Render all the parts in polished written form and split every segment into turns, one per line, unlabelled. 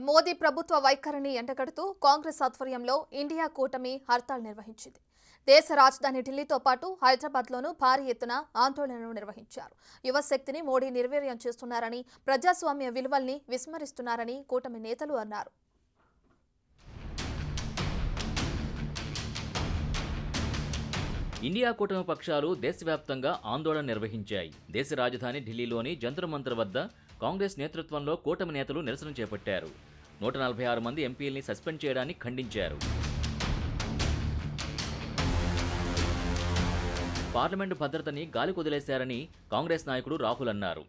మోదీ ప్రభుత్వ వైఖరిని ఎండగడుతూ కాంగ్రెస్ ఆధ్వర్యంలో ఇండియా కూటమి హర్తాల్ నిర్వహించింది. దేశ రాజధాని ఢిల్లీతో పాటు హైదరాబాద్లోనూ భారీ ఎత్తున ఆందోళనలు నిర్వహించారు. యువశక్తిని మోడీ నిర్వీర్యం చేస్తున్నారని, ప్రజాస్వామ్య విలువల్ని విస్మరిస్తున్నారని కూటమి నేతలు అన్నారు.
ఇండియా కూటమి పక్షాలు దేశవ్యాప్తంగా ఆందోళన నిర్వహించాయి. దేశ రాజధాని ఢిల్లీలోని జంతర్ మంతర్ వద్ద కాంగ్రెస్ నేతృత్వంలో కూటమి నేతలు నిరసన చేపట్టారు. 146 మంది ఎంపీల్ని సస్పెండ్ చేయడాన్ని ఖండించారు. పార్లమెంటు భద్రతని గాలికొదిలేశారని కాంగ్రెస్ నాయకుడు రాహుల్ అన్నారు.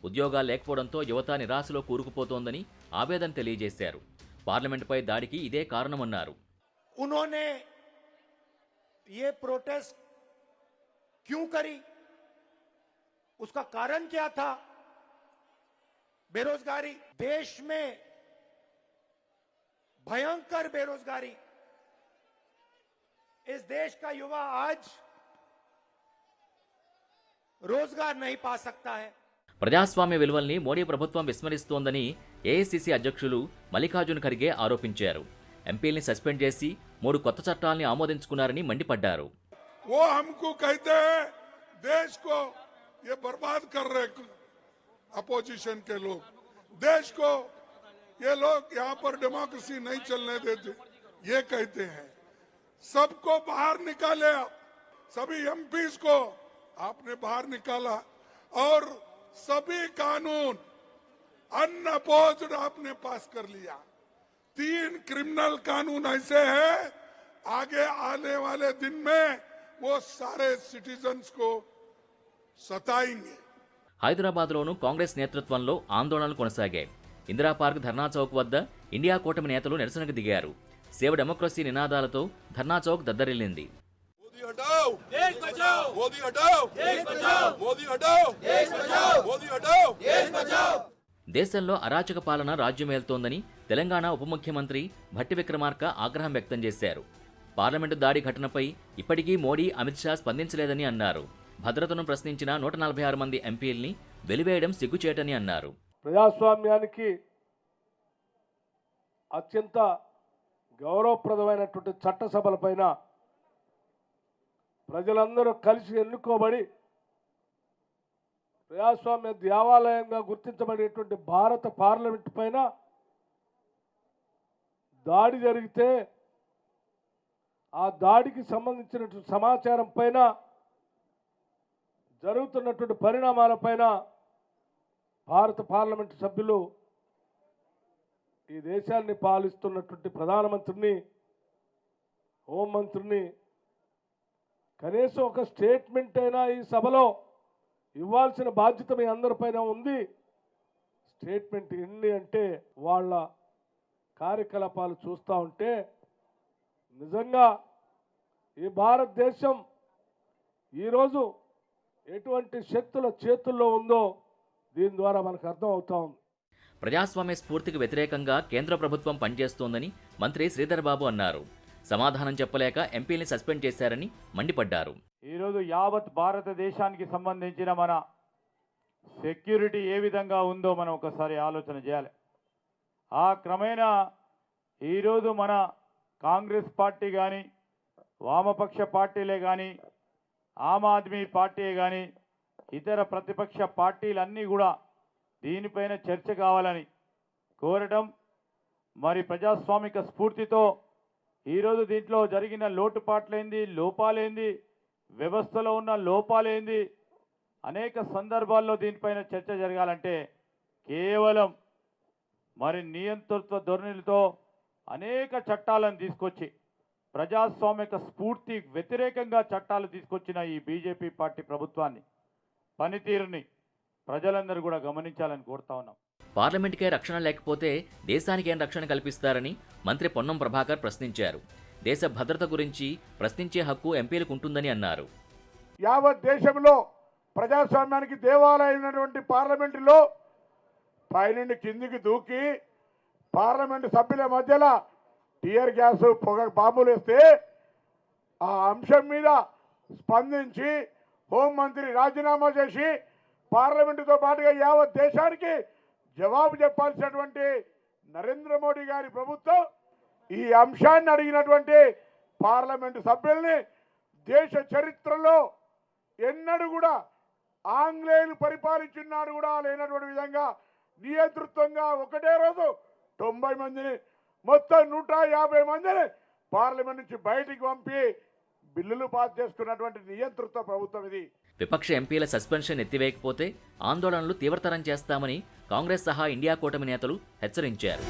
ఉద్యోగాలు లేకపోవడంతో యువత నిరాశలో కూరుకుపోతోందని ఆవేదన తెలియజేశారు. పార్లమెంటుపై దాడికి ఇదే కారణమన్నారు.
उन्होंने ये प्रोटेस्ट क्यों करी, उसका कारण क्या था? बेरोजगारी, देश में भयंकर बेरोजगारी। इस देश का युवा आज रोजगार नहीं पा सकता है.
ప్రజాస్వామ్య విలువల్ని మోడీ ప్రభుత్వం విస్మరిస్తోందని ఏఐసీసీ అధ్యక్షులు మల్లికార్జున్ ఖర్గే ఆరోపించారు. ఎంపీల్ని సస్పెండ్ చేసి 3 కొత్త చట్టాల్ని ఆమోదించుకున్నారని మండిపడ్డారు.
वो हमको कहते हैं देश को ये बर्बाद कर रहे अपोजिशन के लोग, देश को ये लोग यहाँ पर डेमोक्रेसी नहीं चलने देते, ये कहते हैं. सबको बाहर निकाले, सभी एमपीज को आपने बाहर निकाला और सभी कानून अनअपोज्ड आपने पास कर लिया. 3 क्रिमिनल कानून ऐसे हैं, आगे आने वाले दिन में वो सारे सिटीजन्स को सताएंगे.
హైదరాబాద్లోనూ కాంగ్రెస్ నేతృత్వంలో ఆందోళనలు కొనసాగాయి. ఇందిరా పార్క్ ధర్నా చౌక్ వద్ద ఇండియా కూటమి నేతలు నిరసనకు దిగారు. సేవ్ డెమోక్రసీ నినాదాలతో ధర్నా చౌక్ దద్దరిల్లింది. దేశంలో అరాచక పాలన రాజ్యమేల్తోందని తెలంగాణ ఉప ముఖ్యమంత్రి భట్టి విక్రమార్క ఆగ్రహం వ్యక్తం చేశారు. పార్లమెంటు దాడి ఘటనపై ఇప్పటికీ మోడీ, అమిత్ షా స్పందించలేదని అన్నారు. భద్రతను ప్రశ్నించిన 146 మంది ఎంపీల్ని వెలివేయడం సిగ్గుచేటని అన్నారు.
ప్రజాస్వామ్యానికి అత్యంత గౌరవప్రదమైనటువంటి చట్టసభలపైన ప్రజలందరూ కలిసి ఎన్నుకోబడి ప్రజాస్వామ్య దేవాలయంగా గుర్తించబడేటువంటి భారత పార్లమెంట్ పైన దాడి జరిగితే ఆ దాడికి సంబంధించినటువంటి సమాచారం పైన, జరుగుతున్నటువంటి పరిణామాలపైన భారత పార్లమెంటు సభ్యులు ఈ దేశాన్ని పాలిస్తున్నటువంటి ప్రధానమంత్రిని, హోంమంత్రిని కనీసం ఒక స్టేట్మెంట్ అయినా ఈ సభలో ఇవ్వాల్సిన బాధ్యత మీ అందరిపైన ఉంది. స్టేట్మెంట్ ఎన్ని అంటే వాళ్ళ కార్యకలాపాలు చూస్తూ ఉంటే నిజంగా ఈ భారతదేశం ఈరోజు ఎటువంటి శక్తుల చేతుల్లో ఉందో దీని ద్వారా మనకు అర్థం అవుతా ఉంది.
ప్రజాస్వామ్య స్ఫూర్తికి వ్యతిరేకంగా కేంద్ర ప్రభుత్వం పనిచేస్తోందని మంత్రి శ్రీధర్ బాబు అన్నారు. సమాధానం చెప్పలేక ఎంపీల్ని సస్పెండ్ చేశారని మండిపడ్డారు.
ఈరోజు యావత్ భారతదేశానికి సంబంధించిన మన సెక్యూరిటీ ఏ విధంగా ఉందో మనం ఒకసారి ఆలోచన చేయాలి. ఆ క్రమేణా ఈరోజు మన కాంగ్రెస్ పార్టీ కానీ, వామపక్ష పార్టీలే కానీ, ఆమ్ ఆద్మీ పార్టీ కానీ, ఇతర ప్రతిపక్ష పార్టీలన్నీ కూడా దీనిపైన చర్చ కావాలని కోరడం, మరి ప్రజాస్వామిక స్ఫూర్తితో ఈరోజు దీంట్లో జరిగిన లోటుపాట్లేంది, లోపాలేంది, వ్యవస్థలో ఉన్న లోపాలేంది, అనేక సందర్భాల్లో దీనిపైన చర్చ జరగాలంటే కేవలం మరి నియంతృత్వ ధోరణులతో అనేక చట్టాలను తీసుకొచ్చి ప్రజాస్వామిక స్ఫూర్తి వ్యతిరేకంగా చట్టాలు తీసుకొచ్చిన ఈ బీజేపీ పార్టీ ప్రభుత్వాన్ని పనితీరుని ప్రజలందరూ కూడా గమనించాలని కోరుతా ఉన్నాం.
పార్లమెంటుకే రక్షణ లేకపోతే దేశానికేం రక్షణ కల్పిస్తారని మంత్రి పొన్నం ప్రభాకర్ ప్రశ్నించారు. దేశ భద్రత గురించి ప్రశ్నించే హక్కు ఎంపీలకు ఉంటుందని అన్నారు.
యావత్ దేశంలో ప్రజాస్వామ్యానికి దేవాలయమైనటువంటి పార్లమెంటులో పైనుండి కిందికి దూకి పార్లమెంటు సభ్యుల మధ్యలో టియర్ గ్యాస్, పొగ బాంబులు వేస్తే ఆ అంశం మీద స్పందించి హోంమంత్రి రాజీనామా చేసి పార్లమెంటుతో పాటుగా యావత్ దేశానికి జవాబు చెప్పాల్సినటువంటి నరేంద్ర మోడీ గారి ప్రభుత్వం ఈ అంశాన్ని అడిగినటువంటి పార్లమెంటు సభ్యుల్ని దేశ చరిత్రలో ఎన్నడూ కూడా ఆంగ్లేయులు పరిపాలించినాడు కూడా లేనటువంటి విధంగా నియంతృత్వంగా ఒకటే రోజు 90 మందిని మొత్తం 150 మందిని పార్లమెంట్ నుంచి బయటికి పంపి బిల్లులు పాస్ చేసుకున్నటువంటి నియంతృత్వ ప్రభుత్వం ఇది.
విపక్ష ఎంపీల సస్పెన్షన్ ఎత్తివేయకపోతే ఆందోళనలు తీవ్రతరం చేస్తామని కాంగ్రెస్ సహా ఇండియా కూటమి నేతలు హెచ్చరించారు.